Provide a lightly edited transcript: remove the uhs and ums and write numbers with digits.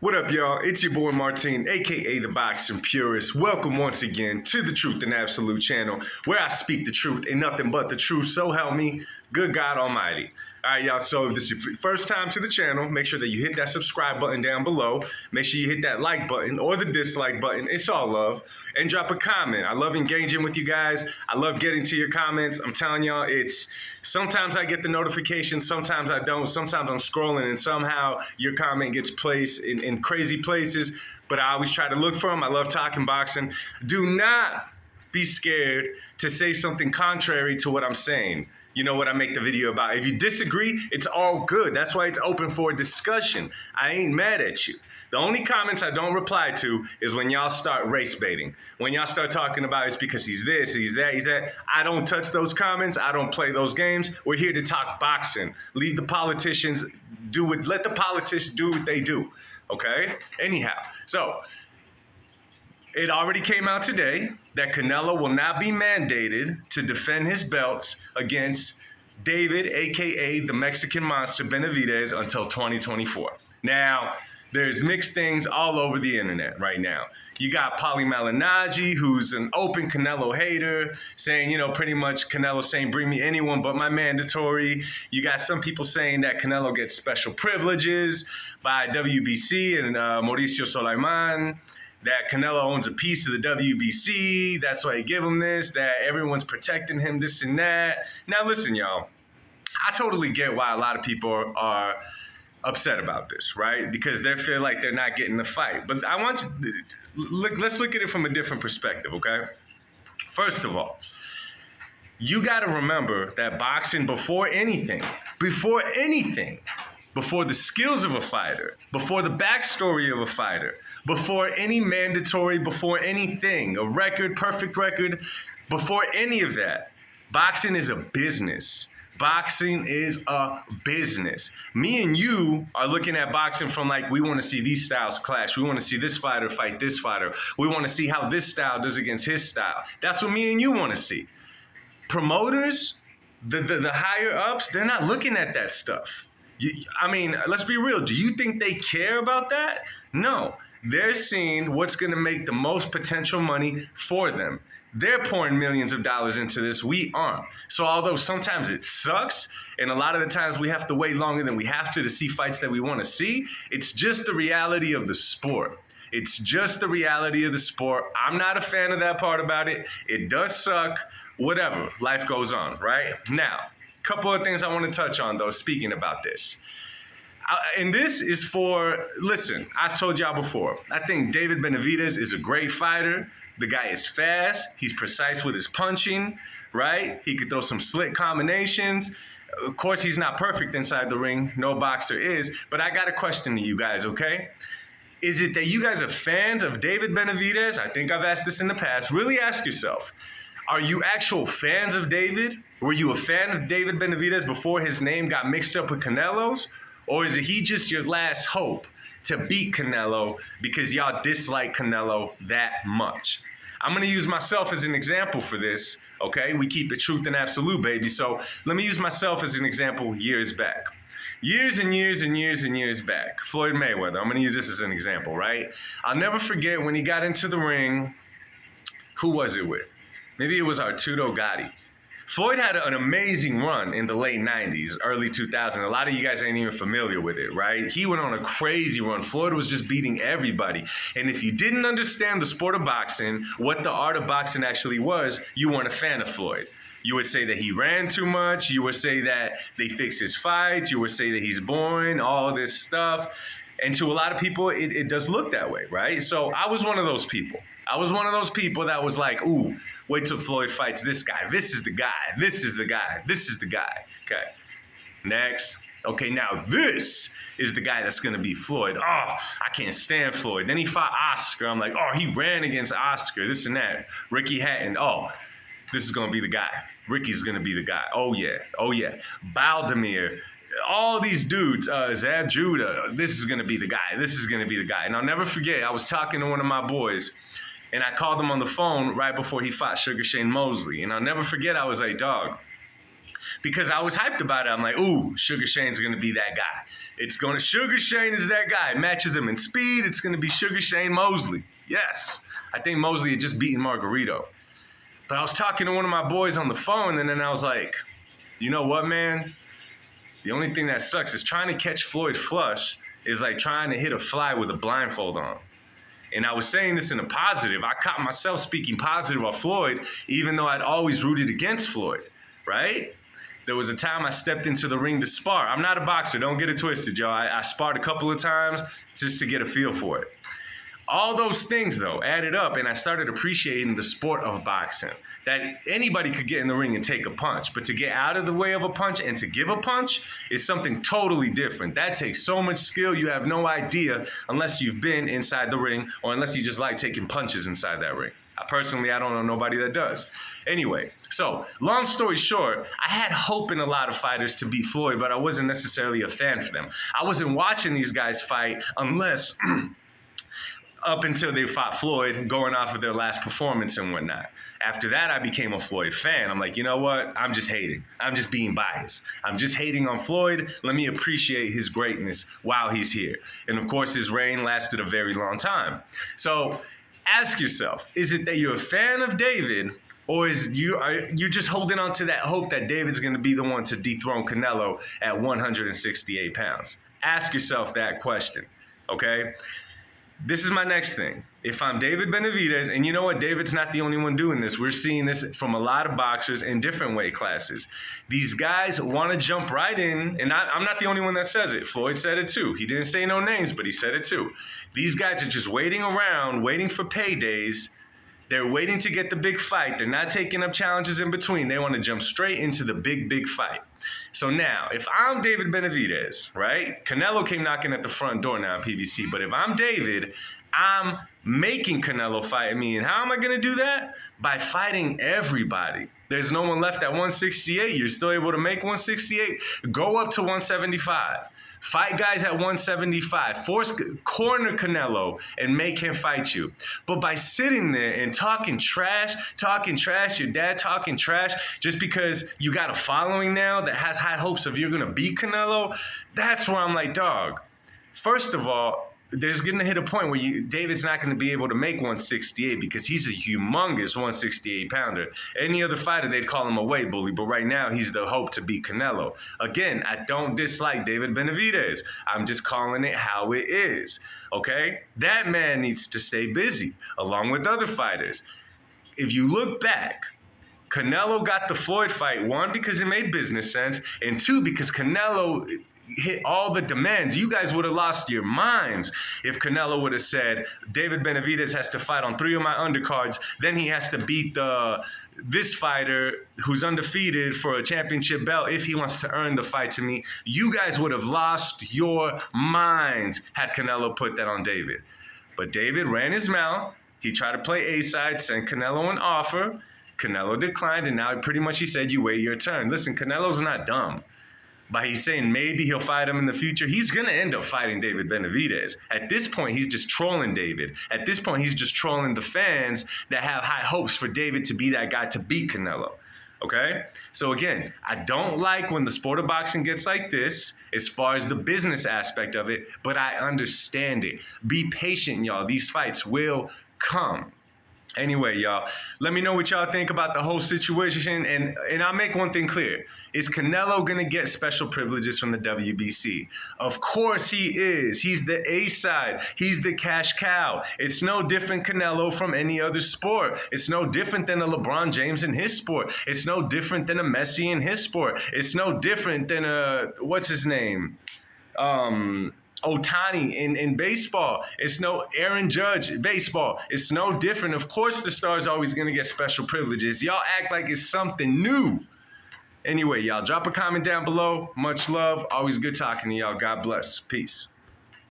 What up, y'all? It's your boy Martin, aka the Boxing Purist. Welcome once again to the Truth and Absolute channel, where I speak the truth and nothing but the truth. So help me, good God Almighty. All right, y'all, so if this is your first time to the channel, make sure that you hit that subscribe button down below. Make sure you hit that like button or the dislike button. It's all love. And drop a comment. I love engaging with you guys. I love getting to your comments. I'm telling y'all, sometimes I get the notification, sometimes I don't. Sometimes I'm scrolling and somehow your comment gets placed in crazy places. But I always try to look for them. I love talking boxing. Do not be scared to say something contrary to what I'm saying. You know what I make the video about. If you disagree, it's all good. That's why it's open for a discussion. I ain't mad at you. The only comments I don't reply to is when y'all start race baiting. When y'all start talking about it's because he's this, he's that, he's that. I don't touch those comments. I don't play those games. We're here to talk boxing. Leave the politicians let the politicians do what they do. Okay? Anyhow, so it already came out today that Canelo will not be mandated to defend his belts against David, a.k.a. the Mexican monster Benavidez, until 2024. Now, there's mixed things all over the internet right now. You got Paulie Malignaggi, who's an open Canelo hater, saying, pretty much Canelo saying, bring me anyone but my mandatory. You got some people saying that Canelo gets special privileges by WBC and Mauricio Sulaiman, that Canelo owns a piece of the WBC, that's why they give him this, that everyone's protecting him, this and that. Now listen, y'all, I totally get why a lot of people are upset about this, right? Because they feel like they're not getting the fight. But I want you, let's look at it from a different perspective, okay? First of all, you gotta remember that boxing before anything, before the skills of a fighter, before the backstory of a fighter, before any mandatory, before anything, a record, perfect record, before any of that, boxing is a business. Boxing is a business. Me and you are looking at boxing from like, we want to see these styles clash. We want to see this fighter fight this fighter. We want to see how this style does against his style. That's what me and you want to see. Promoters, the higher ups, they're not looking at that stuff. Let's be real. Do you think they care about that? No. They're seeing what's going to make the most potential money for them. They're pouring millions of dollars into this. We aren't. So although sometimes it sucks, and a lot of the times we have to wait longer than we have to see fights that we want to see, it's just the reality of the sport. It's just the reality of the sport. I'm not a fan of that part about it. It does suck. Whatever. Life goes on, right? Now, a couple of things I want to touch on, though, speaking about this. And this is listen, I've told y'all before, I think David Benavidez is a great fighter. The guy is fast. He's precise with his punching, right? He could throw some slick combinations. Of course, he's not perfect inside the ring. No boxer is. But I got a question to you guys, okay? Is it that you guys are fans of David Benavidez? I think I've asked this in the past. Really ask yourself, are you actual fans of David? Were you a fan of David Benavidez before his name got mixed up with Canelo's? Or is he just your last hope to beat Canelo because y'all dislike Canelo that much? I'm going to use myself as an example for this, okay? We keep it truth and absolute, baby. So let me use myself as an example years back. Years and years and years and years back. Floyd Mayweather. I'm going to use this as an example, right? I'll never forget when he got into the ring, who was it with? Maybe it was Arturo Gatti. Floyd had an amazing run in the late 90s, early 2000s. A lot of you guys ain't even familiar with it, right? He went on a crazy run. Floyd was just beating everybody. And if you didn't understand the sport of boxing, what the art of boxing actually was, you weren't a fan of Floyd. You would say that he ran too much. You would say that they fix his fights. You would say that he's boring, all this stuff. And to a lot of people, it does look that way, right? So I was one of those people. I was one of those people that was like, ooh, wait till Floyd fights this guy. This is the guy. This is the guy. This is the guy. Okay. Next. Okay, now this is the guy that's going to beat Floyd. Oh, I can't stand Floyd. Then he fought Oscar. I'm like, oh, he ran against Oscar, this and that. Ricky Hatton. Oh, this is going to be the guy. Ricky's going to be the guy. Oh, yeah. Oh, yeah. Baldemir. All these dudes, Zab Judah, this is going to be the guy. This is going to be the guy. And I'll never forget, I was talking to one of my boys, and I called him on the phone right before he fought Sugar Shane Mosley. And I'll never forget, I was like, dog, because I was hyped about it. I'm like, ooh, Sugar Shane's going to be that guy. Sugar Shane is that guy. It matches him in speed. It's going to be Sugar Shane Mosley. Yes. I think Mosley had just beaten Margarito. But I was talking to one of my boys on the phone, and then I was like, you know what, man? The only thing that sucks is trying to catch Floyd flush is like trying to hit a fly with a blindfold on. And I was saying this in a positive. I caught myself speaking positive on Floyd, even though I'd always rooted against Floyd, right? There was a time I stepped into the ring to spar. I'm not a boxer. Don't get it twisted, y'all. I sparred a couple of times just to get a feel for it. All those things, though, added up, and I started appreciating the sport of boxing. That anybody could get in the ring and take a punch, but to get out of the way of a punch and to give a punch is something totally different. That takes so much skill, you have no idea unless you've been inside the ring or unless you just like taking punches inside that ring. Personally, I don't know nobody that does. Anyway, so long story short, I had hope in a lot of fighters to beat Floyd, but I wasn't necessarily a fan for them. I wasn't watching these guys fight unless up until they fought Floyd, going off of their last performance and whatnot. After that, I became a Floyd fan. I'm like, you know what? I'm just hating. I'm just being biased. I'm just hating on Floyd. Let me appreciate his greatness while he's here. And of course, his reign lasted a very long time. So ask yourself, is it that you're a fan of David, or are you just holding on to that hope that David's going to be the one to dethrone Canelo at 168 pounds? Ask yourself that question, okay? This is my next thing. If I'm David Benavidez, and you know what? David's not the only one doing this. We're seeing this from a lot of boxers in different weight classes. These guys want to jump right in, and I'm not the only one that says it. Floyd said it too. He didn't say no names, but he said it too. These guys are just waiting around, waiting for paydays. They're waiting to get the big fight. They're not taking up challenges in between. They want to jump straight into the big fight. So now, if I'm David Benavidez, right? Canelo came knocking at the front door now in PBC. But if I'm David, I'm making Canelo fight me. And how am I going to do that? By fighting everybody. There's no one left at 168. You're still able to make 168. Go up to 175. Fight guys at 175. Corner Canelo and make him fight you. But by sitting there and talking trash, your dad talking trash, just because you got a following now that has high hopes of you're going to beat Canelo, that's where I'm like, dog, first of all, there's going to hit a point where David's not going to be able to make 168 because he's a humongous 168 pounder. Any other fighter, they'd call him a weight bully, but right now he's the hope to beat Canelo. Again, I don't dislike David Benavidez. I'm just calling it how it is, okay? That man needs to stay busy along with other fighters. If you look back, Canelo got the Floyd fight, one, because it made business sense, and two, because Canelo hit all the demands. You guys would have lost your minds if Canelo would have said, David Benavidez has to fight on 3 of my undercards, then he has to beat this fighter who's undefeated for a championship belt if he wants to earn the fight to me. You guys would have lost your minds had Canelo put that on David. But David ran his mouth. He tried to play A-side, sent Canelo an offer. Canelo declined, and now pretty much he said, you wait your turn. Listen, Canelo's not dumb. By he's saying maybe he'll fight him in the future, he's going to end up fighting David Benavidez. At this point, he's just trolling David. At this point, he's just trolling the fans that have high hopes for David to be that guy to beat Canelo. Okay? So again, I don't like when the sport of boxing gets like this as far as the business aspect of it, but I understand it. Be patient, y'all. These fights will come. Anyway, y'all, let me know what y'all think about the whole situation, and I'll make one thing clear. Is Canelo going to get special privileges from the WBC? Of course he is. He's the A-side. He's the cash cow. It's no different, Canelo, from any other sport. It's no different than a LeBron James in his sport. It's no different than a Messi in his sport. It's no different than what's his name? Ohtani in baseball. It's no Aaron Judge baseball. It's no different. Of course the star's always going to get special privileges. Y'all act like it's something new. Anyway, y'all drop a comment down below. Much love. Always good talking to y'all. God bless. Peace.